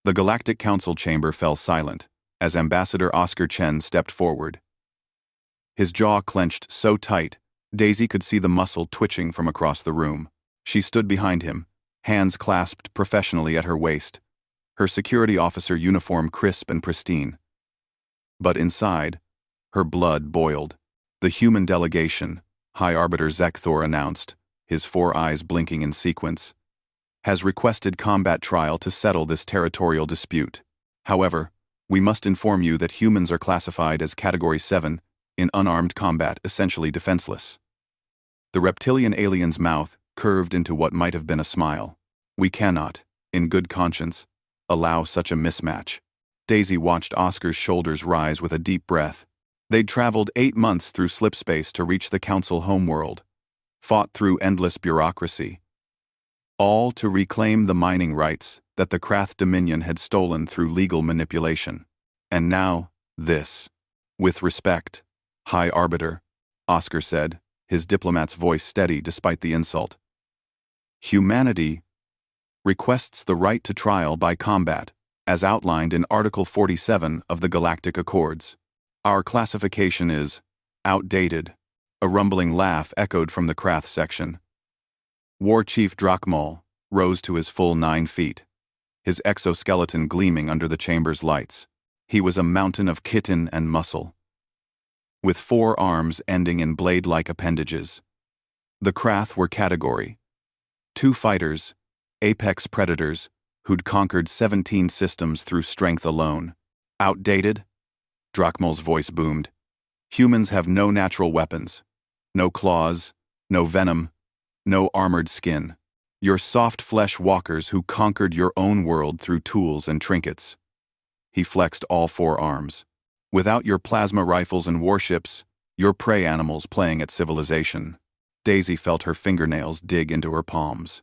The Galactic Council chamber fell silent as Ambassador Oscar Chen stepped forward. His jaw clenched so tight, Daisy could see the muscle twitching from across the room. She stood behind him, hands clasped professionally at her waist, her security officer uniform crisp and pristine. But inside, her blood boiled. The human delegation, High Arbiter Zekthor announced, his 4 eyes blinking in sequence, has requested combat trial to settle this territorial dispute. However, we must inform you that humans are classified as Category 7 in unarmed combat, essentially defenseless. The reptilian alien's mouth curved into what might have been a smile. We cannot, in good conscience, allow such a mismatch. Daisy watched Oscar's shoulders rise with a deep breath. They'd traveled 8 months through slipspace to reach the Council homeworld, fought through endless bureaucracy, all to reclaim the mining rights that the Krath Dominion had stolen through legal manipulation. And now, this. With respect, High Arbiter, Oscar said, his diplomat's voice steady despite the insult. Humanity requests the right to trial by combat, as outlined in Article 47 of the Galactic Accords. Our classification is outdated. A rumbling laugh echoed from the Krath section. War Chief Drakmol rose to his full 9 feet, his exoskeleton gleaming under the chamber's lights. He was a mountain of chitin and muscle, with 4 arms ending in blade-like appendages. The Krath were Category 2 fighters, apex predators, who'd conquered 17 systems through strength alone. Outdated? Drakmol's voice boomed. Humans have no natural weapons, no claws, no venom, no armored skin. You're soft flesh walkers who conquered your own world through tools and trinkets. He flexed all 4 arms. Without your plasma rifles and warships, you're prey animals playing at civilization. Daisy felt her fingernails dig into her palms.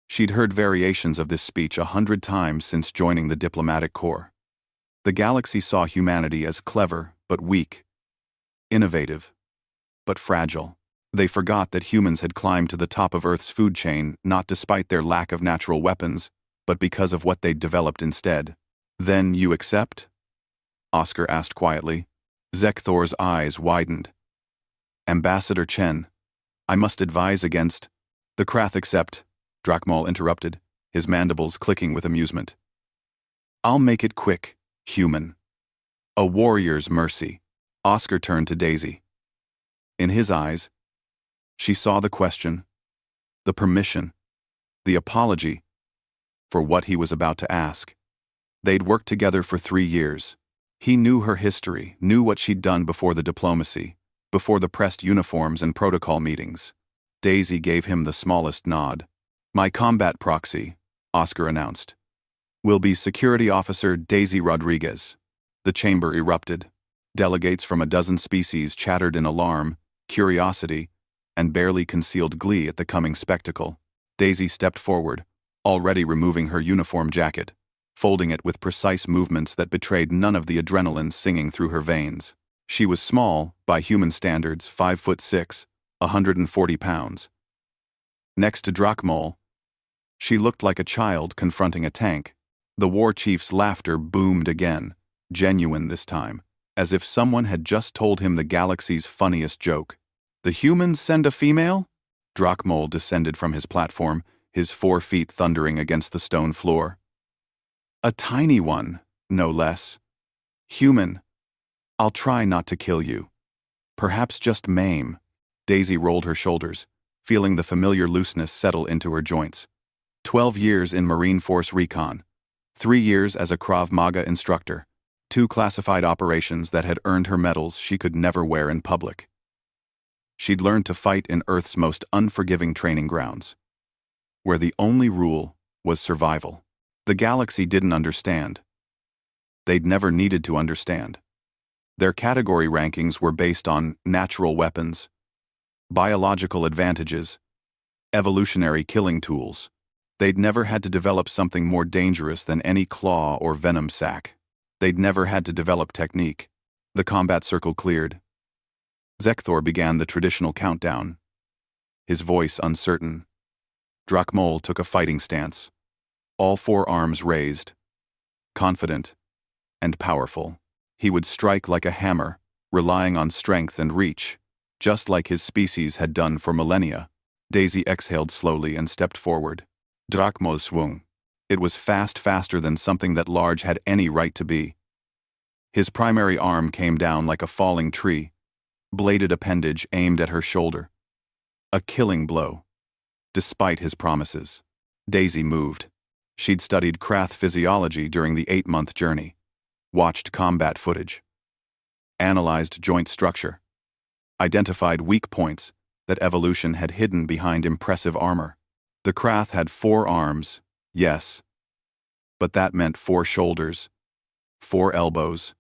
She'd heard variations of this speech 100 times since joining the diplomatic corps. The galaxy saw humanity as clever but weak, innovative but fragile. They forgot that humans had climbed to the top of Earth's food chain not despite their lack of natural weapons, but because of what they'd developed instead. Then you accept? Oscar asked quietly. Zekthor's eyes widened. Ambassador Chen, I must advise against. The Krath accept, Drakmol interrupted, his mandibles clicking with amusement. I'll make it quick, human. A warrior's mercy. Oscar turned to Daisy. In his eyes, she saw the question, the permission, the apology for what he was about to ask. They'd worked together for 3 years. He knew her history, knew what she'd done before the diplomacy, before the pressed uniforms and protocol meetings. Daisy gave him the smallest nod. My combat proxy, Oscar announced, will be Security Officer Daisy Rodriguez. The chamber erupted. Delegates from a dozen species chattered in alarm, curiosity, and barely concealed glee at the coming spectacle. Daisy stepped forward, already removing her uniform jacket, folding it with precise movements that betrayed none of the adrenaline singing through her veins. She was small, by human standards, 5'6", 140 pounds. Next to Drakmol, she looked like a child confronting a tank. The war chief's laughter boomed again, genuine this time, as if someone had just told him the galaxy's funniest joke. The humans send a female? Drakmol descended from his platform, his 4 feet thundering against the stone floor. A tiny one, no less. Human, I'll try not to kill you. Perhaps just maim. Daisy rolled her shoulders, feeling the familiar looseness settle into her joints. 12 years in Marine Force Recon, 3 years as a Krav Maga instructor, 2 classified operations that had earned her medals she could never wear in public. She'd learned to fight in Earth's most unforgiving training grounds, where the only rule was survival. The galaxy didn't understand. They'd never needed to understand. Their category rankings were based on natural weapons, biological advantages, evolutionary killing tools. They'd never had to develop something more dangerous than any claw or venom sac. They'd never had to develop technique. The combat circle cleared. Zekthor began the traditional countdown, his voice uncertain. Drakmol took a fighting stance, all 4 arms raised, confident, and powerful. He would strike like a hammer, relying on strength and reach, just like his species had done for millennia. Daisy exhaled slowly and stepped forward. Drachmol swung. It was faster than something that large had any right to be. His primary arm came down like a falling tree, bladed appendage aimed at her shoulder. A killing blow. Despite his promises, Daisy moved. She'd studied Krath physiology during the 8-month journey, watched combat footage, analyzed joint structure, identified weak points that evolution had hidden behind impressive armor. The Krath had 4 arms, yes, but that meant 4 shoulders, 4 elbows,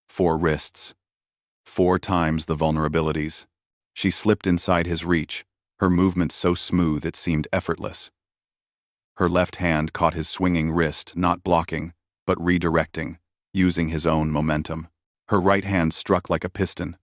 4 wrists, 4 times the vulnerabilities. She slipped inside his reach, her movement so smooth it seemed effortless. Her left hand caught his swinging wrist, not blocking, but redirecting, using his own momentum. Her right hand struck like a piston,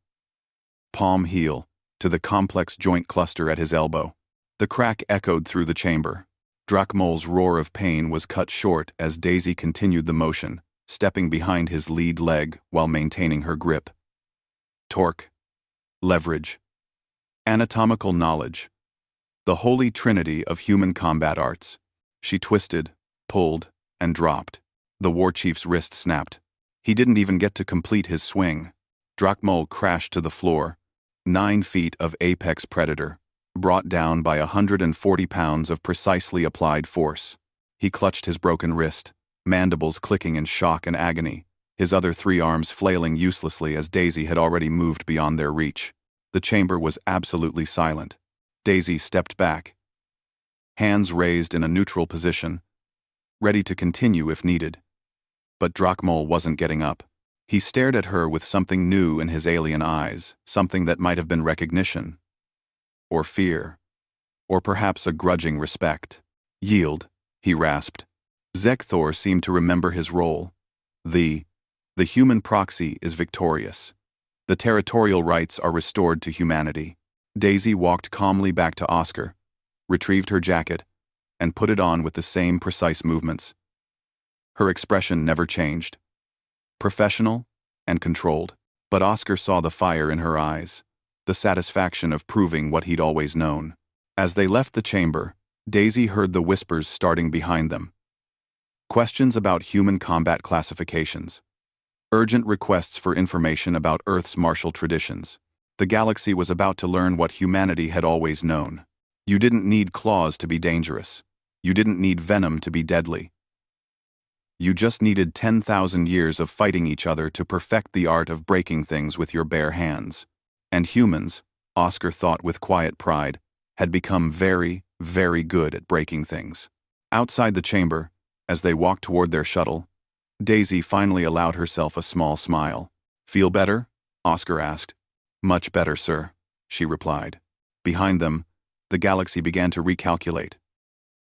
palm heel, to the complex joint cluster at his elbow. The crack echoed through the chamber. Drachmol's roar of pain was cut short as Daisy continued the motion, stepping behind his lead leg while maintaining her grip. Torque, leverage, anatomical knowledge, the holy trinity of human combat arts. She twisted, pulled, and dropped. The warchief's wrist snapped. He didn't even get to complete his swing. Drachmol crashed to the floor, 9 feet of apex predator, brought down by 140 pounds of precisely applied force. He clutched his broken wrist, mandibles clicking in shock and agony, his other 3 arms flailing uselessly as Daisy had already moved beyond their reach. The chamber was absolutely silent. Daisy stepped back, hands raised in a neutral position, ready to continue if needed. But Drachmol wasn't getting up. He stared at her with something new in his alien eyes, something that might have been recognition, or fear, or perhaps a grudging respect. Yield, he rasped. Zekthor seemed to remember his role. The human proxy is victorious. The territorial rights are restored to humanity. Daisy walked calmly back to Oscar, retrieved her jacket, and put it on with the same precise movements. Her expression never changed. Professional and controlled. But Oscar saw the fire in her eyes, the satisfaction of proving what he'd always known. As they left the chamber, Daisy heard the whispers starting behind them. Questions about human combat classifications. Urgent requests for information about Earth's martial traditions. The galaxy was about to learn what humanity had always known. You didn't need claws to be dangerous. You didn't need venom to be deadly. You just needed 10,000 years of fighting each other to perfect the art of breaking things with your bare hands. And humans, Oscar thought with quiet pride, had become very, very good at breaking things. Outside the chamber, as they walked toward their shuttle, Daisy finally allowed herself a small smile. "Feel better?" Oscar asked. "Much better, sir," she replied. Behind them, the galaxy began to recalculate.